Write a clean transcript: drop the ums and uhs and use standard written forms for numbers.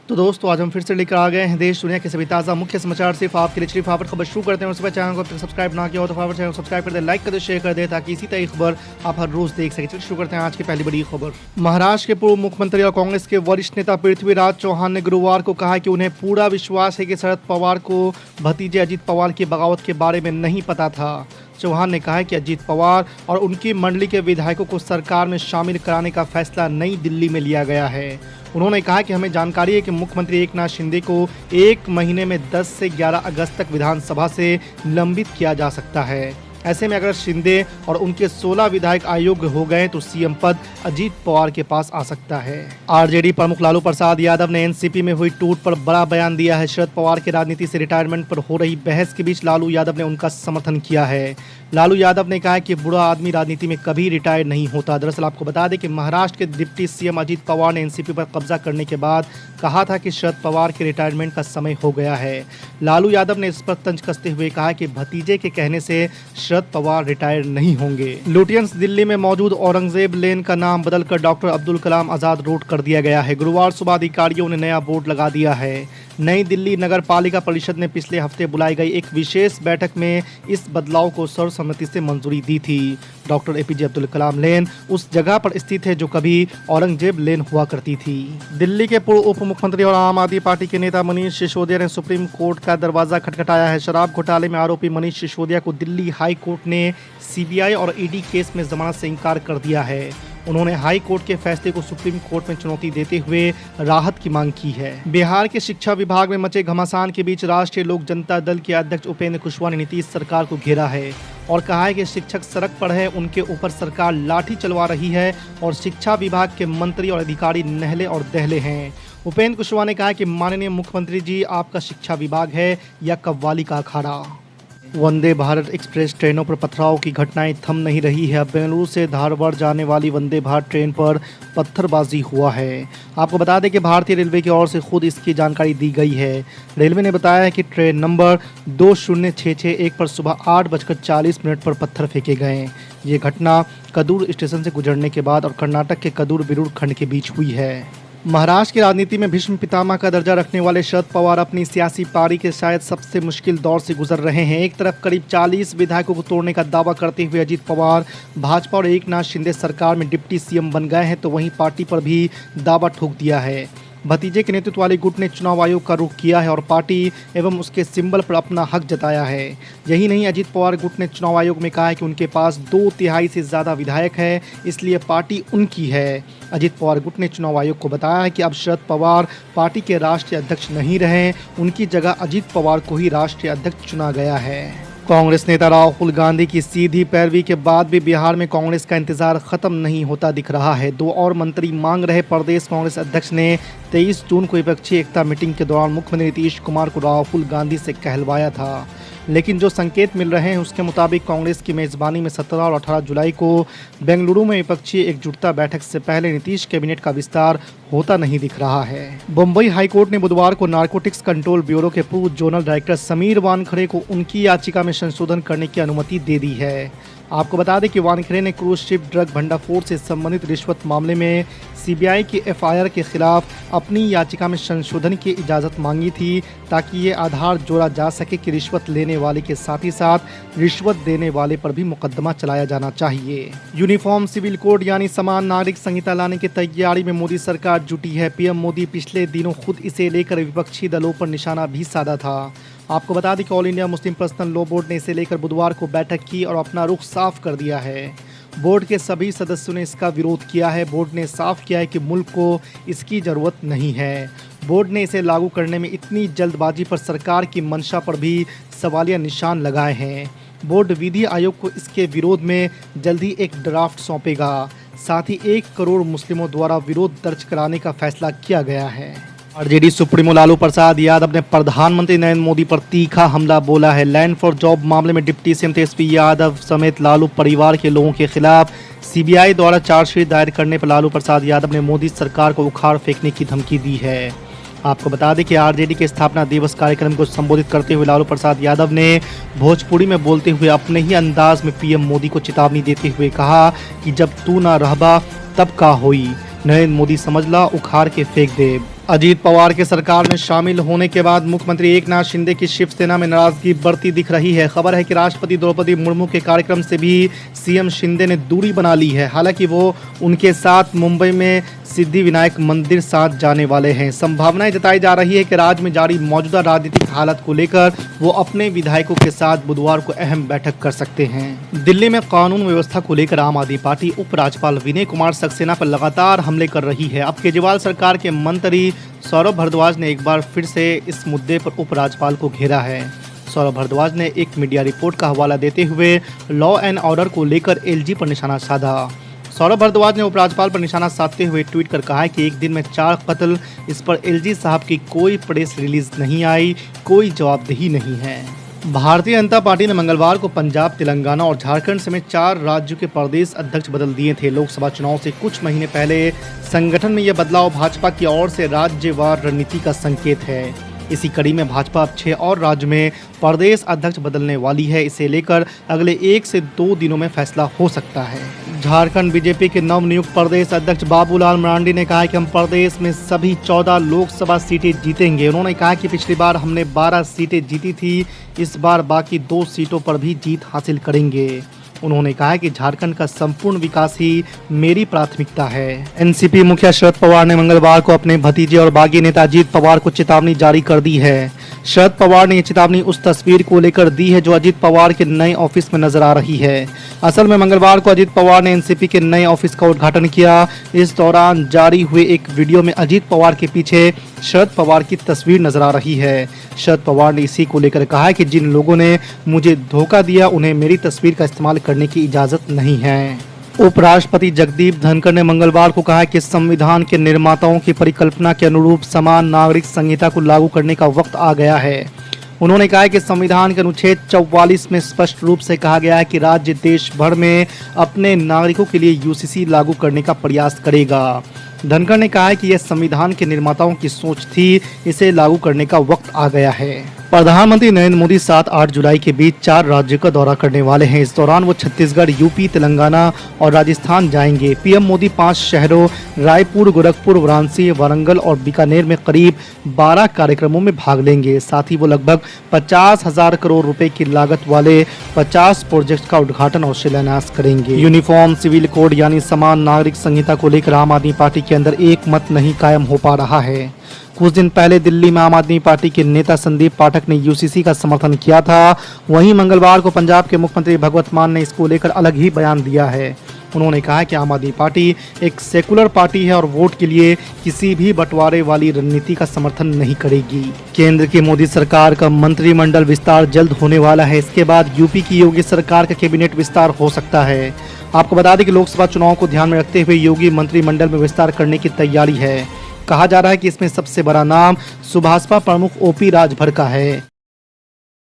तो दोस्तों आज हम फिर से लेकर आ गए हैं देश दुनिया के सभी ताज़ा मुख्य समाचार सिर्फ आपके लिए। चलिए फटाफट खबर शुरू करते हैं। उसके बाद चैनल को अब तक सब्सक्राइब ना किया हो तो फटाफट चैनल को सब्सक्राइब कर दे, लाइक कर दे, शेयर कर दे ताकि इसी तरह की खबर आप हर रोज देख सकें। चलिए शुरू करते हैं आज की पहली बड़ी खबर। महाराष्ट्र के पूर्व मुख्यमंत्री और कांग्रेस के वरिष्ठ नेता पृथ्वीराज चौहान ने गुरुवार को कहा कि उन्हें पूरा विश्वास है कि शरद पवार को भतीजे अजित पवार की बगावत के बारे में नहीं पता था। चौहान ने कहा कि अजित पवार और उनकी मंडली के विधायकों को सरकार में शामिल कराने का फैसला नई दिल्ली में लिया गया है। उन्होंने कहा कि हमें जानकारी है कि मुख्यमंत्री एकनाथ शिंदे को 1 महीने में 10 से 11 अगस्त तक विधानसभा से निलंबित किया जा सकता है। ऐसे में अगर शिंदे और उनके 16 विधायक अयोग्य हो गए तो सीएम पद अजीत पवार के पास आ सकता है। आरजेडी प्रमुख लालू प्रसाद यादव ने एनसीपी में हुई टूट पर बड़ा बयान दिया है। शरद पवार के राजनीति से रिटायरमेंट पर हो रही बहस के बीच लालू यादव ने उनका समर्थन किया है। लालू यादव ने कहा कि बुरा आदमी राजनीति में कभी रिटायर नहीं होता। दरअसल आपको बता दें कि महाराष्ट्र के डिप्टी सीएम अजित पवार ने एनसीपी पर कब्जा करने के बाद कहा था कि शरद पवार के रिटायरमेंट का समय हो गया है। लालू यादव ने इस पर तंज कसते हुए कहा कि भतीजे के कहने से शरद पवार रिटायर नहीं होंगे। लुटियंस दिल्ली में मौजूद औरंगजेब लेन का नाम बदलकर डॉक्टर अब्दुल कलाम आजाद रोड कर दिया गया है। गुरुवार सुबह अधिकारियों ने नया बोर्ड लगा दिया है। नई दिल्ली नगर पालिका परिषद ने पिछले हफ्ते बुलाई गई एक विशेष बैठक में इस बदलाव को सर्वसम्मति से मंजूरी दी थी। डॉक्टर एपीजे अब्दुल कलाम लेन उस जगह पर स्थित है जो कभी औरंगजेब लेन हुआ करती थी। दिल्ली के पूर्व उप मुख्यमंत्री और आम आदमी पार्टी के नेता मनीष सिसोदिया ने सुप्रीम कोर्ट का दरवाजा खटखटाया है। शराब घोटाले में आरोपी मनीष सिसोदिया को दिल्ली हाई कोर्ट ने सीबीआई और ईडी केस में जमानत से इनकार कर दिया है। उन्होंने हाई कोर्ट के फैसले को सुप्रीम कोर्ट में चुनौती देते हुए राहत की मांग की है। बिहार के शिक्षा विभाग में मचे घमासान के बीच राष्ट्रीय लोक जनता दल के अध्यक्ष उपेंद्र कुशवाहा ने नीतीश सरकार को घेरा है और कहा है कि शिक्षक सड़क पर है, उनके ऊपर सरकार लाठी चलवा रही है और शिक्षा विभाग के मंत्री और अधिकारी नहले और दहले हैं। उपेंद्र कुशवाहा ने कहा कि माननीय मुख्यमंत्री जी, आपका शिक्षा विभाग है या कव्वाली का अखाड़ा। वंदे भारत एक्सप्रेस ट्रेनों पर पथराव की घटनाएं थम नहीं रही है। अब बेंगलुरु से धारवाड़ जाने वाली वंदे भारत ट्रेन पर पत्थरबाजी हुआ है। आपको बता दें कि भारतीय रेलवे की ओर से खुद इसकी जानकारी दी गई है। रेलवे ने बताया है कि ट्रेन नंबर 20661 पर सुबह 8:40 पर पत्थर फेंके गए। ये घटना कदूर स्टेशन से गुजरने के बाद और कर्नाटक के कदूर बिरूर खंड के बीच हुई है। महाराष्ट्र की राजनीति में भीष्म पितामह का दर्जा रखने वाले शरद पवार अपनी सियासी पारी के शायद सबसे मुश्किल दौर से गुजर रहे हैं। एक तरफ करीब 40 विधायकों को तोड़ने का दावा करते हुए अजित पवार भाजपा और एकनाथ शिंदे सरकार में डिप्टी सीएम बन गए हैं, तो वहीं पार्टी पर भी दावा ठोक दिया है। भतीजे के नेतृत्व वाली गुट ने चुनाव आयोग का रुख किया है और पार्टी एवं उसके सिंबल पर अपना हक जताया है। यही नहीं, अजित पवार गुट ने चुनाव आयोग में कहा है कि उनके पास 2/3 से ज़्यादा विधायक है, इसलिए पार्टी उनकी है। अजित पवार गुट ने चुनाव आयोग को बताया है कि अब शरद पवार पार्टी के राष्ट्रीय अध्यक्ष नहीं रहे, उनकी जगह अजित पवार को ही राष्ट्रीय अध्यक्ष चुना गया है। कांग्रेस नेता राहुल गांधी की सीधी पैरवी के बाद भी बिहार में कांग्रेस का इंतजार खत्म नहीं होता दिख रहा है। 2 और मंत्री मांग रहे प्रदेश कांग्रेस अध्यक्ष ने 23 जून को विपक्षी एकता मीटिंग के दौरान मुख्यमंत्री नीतीश कुमार को राहुल गांधी से कहलवाया था, लेकिन जो संकेत मिल रहे हैं उसके मुताबिक कांग्रेस की मेजबानी में 17 और 18 जुलाई को बेंगलुरु में विपक्षी एकजुटता बैठक से पहले नीतीश कैबिनेट का विस्तार होता नहीं दिख रहा है। बम्बई हाईकोर्ट ने बुधवार को नारकोटिक्स कंट्रोल ब्यूरो के पूर्व जोनल डायरेक्टर समीर वानखड़े को उनकी याचिका में संशोधन करने की अनुमति दे दी है। आपको बता दें कि वानखड़े ने क्रूज शिप ड्रग भंडाफोड़ से संबंधित रिश्वत मामले में सीबीआई की एफआईआर के खिलाफ अपनी याचिका में संशोधन की इजाज़त मांगी थी, ताकि ये आधार जोड़ा जा सके कि रिश्वत लेने वाले के साथ ही साथ रिश्वत देने वाले पर भी मुकदमा चलाया जाना चाहिए। यूनिफॉर्म सिविल कोड यानी समान नागरिक संहिता लाने की तैयारी में मोदी सरकार जुटी है। पीएम मोदी पिछले दिनों खुद इसे लेकर विपक्षी दलों पर निशाना भी साधा था। आपको बता दें कि all India Muslim personal law board ने इसे लेकर बुधवार को बैठक की और अपना रुख साफ कर दिया है। बोर्ड के सभी सदस्यों ने इसका विरोध किया है। बोर्ड ने साफ किया है कि मुल्क को इसकी ज़रूरत नहीं है। बोर्ड ने इसे लागू करने में इतनी जल्दबाजी पर सरकार की मंशा पर भी सवालिया निशान लगाए हैं। बोर्ड विधि आयोग को इसके विरोध में जल्द ही एक ड्राफ्ट सौंपेगा। साथ ही 1 करोड़ मुस्लिमों द्वारा विरोध दर्ज कराने का फैसला किया गया है। आरजेडी सुप्रीमो लालू प्रसाद यादव ने प्रधानमंत्री नरेंद्र मोदी पर तीखा हमला बोला है। लैंड फॉर जॉब मामले में डिप्टी सीएम तेजस्वी यादव समेत लालू परिवार के लोगों के खिलाफ सीबीआई द्वारा चार्जशीट दायर करने पर लालू प्रसाद यादव ने मोदी सरकार को उखाड़ फेंकने की धमकी दी है। आपको बता दें कि आरजेडी के स्थापना दिवस कार्यक्रम को संबोधित करते हुए लालू प्रसाद यादव ने भोजपुरी में बोलते हुए अपने ही अंदाज में पीएम मोदी को चेतावनी देते हुए कहा कि जब तू ना रहबा तब का होई, नरेंद्र मोदी समझ ला, उखाड़ के फेंक दे। अजीत पवार के सरकार में शामिल होने के बाद मुख्यमंत्री एकनाथ शिंदे की शिवसेना में नाराजगी बढ़ती दिख रही है। खबर है कि राष्ट्रपति द्रौपदी मुर्मू के कार्यक्रम से भी सीएम शिंदे ने दूरी बना ली है। हालांकि वो उनके साथ मुंबई में सिद्धि विनायक मंदिर साथ जाने वाले हैं। संभावनाएं जताई जा रही है कि राज्य में जारी मौजूदा राजनीतिक हालत को लेकर वो अपने विधायकों के साथ बुधवार को अहम बैठक कर सकते हैं। दिल्ली में कानून व्यवस्था को लेकर आम आदमी पार्टी उपराज्यपाल विनय कुमार सक्सेना पर लगातार हमले कर रही है। अब केजरीवाल सरकार के मंत्री सौरभ भारद्वाज ने एक बार फिर से इस मुद्दे पर उपराज्यपाल को घेरा है। सौरभ भारद्वाज ने एक मीडिया रिपोर्ट का हवाला देते हुए लॉ एंड ऑर्डर को लेकर एलजी पर निशाना साधा। सौरभ भारद्वाज ने उपराज्यपाल पर निशाना साधते हुए ट्वीट कर कहा है कि एक दिन में 4 कत्ल, इस पर एलजी साहब की कोई प्रेस रिलीज नहीं आई, कोई जवाबदेही नहीं है। भारतीय जनता पार्टी ने मंगलवार को पंजाब, तेलंगाना और झारखंड समेत 4 राज्यों के प्रदेश अध्यक्ष बदल दिए थे। लोकसभा चुनाव से कुछ महीने पहले संगठन में यह बदलाव भाजपा की ओर से राज्यवार रणनीति का संकेत है। इसी कड़ी में भाजपा अब 6 और राज्य में प्रदेश अध्यक्ष बदलने वाली है। इसे लेकर अगले 1 से 2 दिनों में फैसला हो सकता है। झारखंड बीजेपी के नवनियुक्त प्रदेश अध्यक्ष बाबूलाल मरांडी ने कहा है कि हम प्रदेश में सभी 14 लोकसभा सीटें जीतेंगे। उन्होंने कहा कि पिछली बार हमने 12 सीटें जीती थी, इस बार बाकी 2 सीटों पर भी जीत हासिल करेंगे। उन्होंने कहा कि झारखंड का संपूर्ण विकास ही मेरी प्राथमिकता है। एनसीपी मुखिया शरद पवार ने मंगलवार को अपने भतीजे और बागी नेता अजीत पवार को चेतावनी जारी कर दी है। शरद पवार ने ये चेतावनी उस तस्वीर को लेकर दी है जो अजीत पवार के नए ऑफिस में नजर आ रही है। असल में मंगलवार को अजीत पवार ने एनसीपी के नए ऑफिस का उद्घाटन किया। इस दौरान जारी हुए एक वीडियो में अजीत पवार के पीछे शरद पवार की तस्वीर नजर आ रही है। शरद पवार ने इसी को लेकर कहा है कि जिन लोगों ने मुझे धोखा दिया उन्हें मेरी तस्वीर का इस्तेमाल करने की इजाजत नहीं है। उपराष्ट्रपति जगदीप धनखड़ ने मंगलवार को कहा कि संविधान के निर्माताओं की परिकल्पना के अनुरूप समान नागरिक संहिता को लागू करने का वक्त आ गया है। उन्होंने कहा कि संविधान के अनुच्छेद 44 में स्पष्ट रूप से कहा गया है कि राज्य देश भर में अपने नागरिकों के लिए यूसीसी लागू करने का प्रयास करेगा। धनखड़ ने कहा है कि यह संविधान के निर्माताओं की सोच थी, इसे लागू करने का वक्त आ गया है। प्रधानमंत्री नरेंद्र मोदी 7-8 जुलाई के बीच 4 राज्यों का दौरा करने वाले हैं। इस दौरान वो छत्तीसगढ़, यूपी, तेलंगाना और राजस्थान जाएंगे। पीएम मोदी 5 शहरों रायपुर, गोरखपुर, वाराणसी, वारंगल और बीकानेर में करीब 12 कार्यक्रमों में भाग लेंगे। साथ ही वो लगभग 50,000 करोड़ रुपए की लागत वाले 50 प्रोजेक्ट का उद्घाटन और शिलान्यास करेंगे। यूनिफॉर्म सिविल कोड यानी समान नागरिक संहिता को लेकर आम आदमी पार्टी के अंदर एक मत नहीं कायम हो पा रहा है। कुछ दिन पहले दिल्ली में आम आदमी पार्टी के नेता संदीप पाठक ने यूसीसी का समर्थन किया था। वहीं मंगलवार को पंजाब के मुख्यमंत्री भगवंत मान ने इसको लेकर अलग ही बयान दिया है। उन्होंने कहा कि आम आदमी पार्टी एक सेकुलर पार्टी है और वोट के लिए किसी भी बंटवारे वाली रणनीति का समर्थन नहीं करेगी। केंद्र की मोदी सरकार का मंत्रिमंडल विस्तार जल्द होने वाला है। इसके बाद यूपी की योगी सरकार का कैबिनेट विस्तार हो सकता है। आपको बता दें कि लोकसभा चुनाव को ध्यान में रखते हुए योगी मंत्रिमंडल में विस्तार करने की तैयारी है। कहा जा रहा है कि इसमें सबसे बड़ा नाम सुभाषपा प्रमुख ओपी राजभर का है।